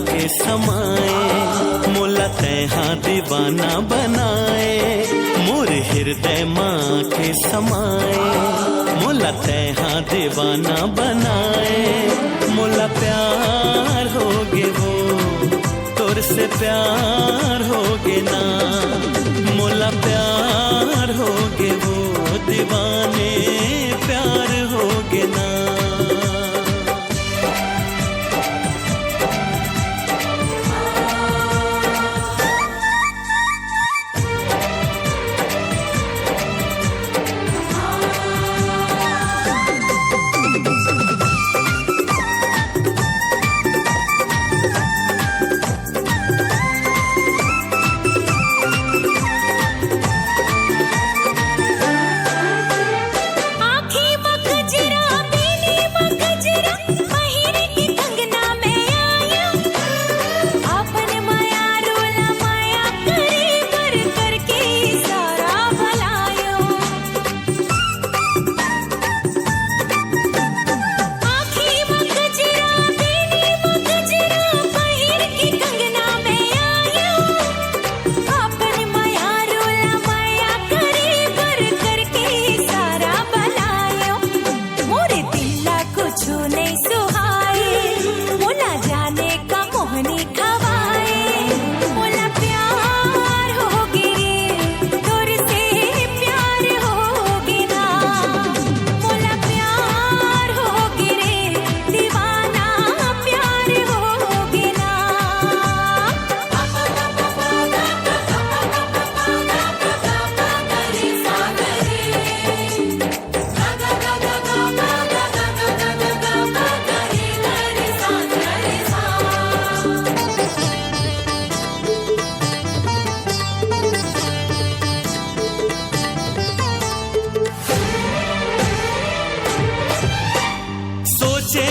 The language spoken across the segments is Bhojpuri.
के समाए, मोला तैहा दीवाना बनाए। मोर हृदय माँ के समाए, मोला तैहा दीवाना बनाए। मोला प्यार होगे वो, तोर से प्यार होगे ना। मोला प्यार होगे वो, दीवाने प्यार होगे ना।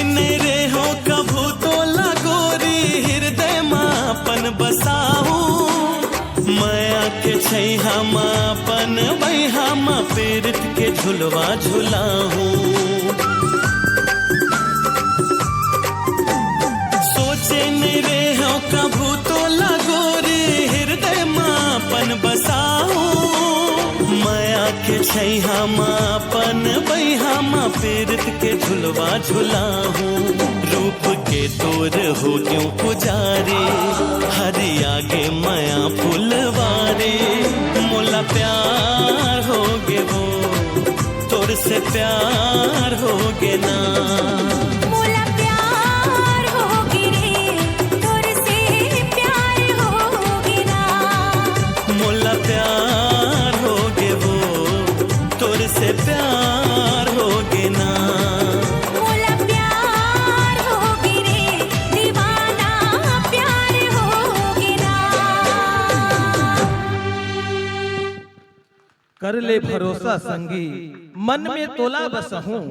नहीं रे हो कभू तो लगोरी, हृदय मापन बसाऊ। माया के छैहा मापन बैहा मा पीड़ित के झुलवा झुलाऊ। सोचे नहीं रे हो कभू तो लगोरी, हृदय मापन बसाऊ। माया के छैहा मापन बैहा मा पीड़ित के झुलवा झुलाहूँ। रूप के तोर हो क्यों पुजारे, हरि आगे माया फुलवारे। मोला प्यार होगे वो, तोर से प्यार होगे ना। मोला प्यार होगे रे, तोर से प्यार होगे ना। मोला प्यार होगे वो, तोर से प्यार होगे ना। मोला प्यार होगे रे, दीवाना प्यार होगे ना। कर ले भरोसा संगी, मन में तोला बसहूं।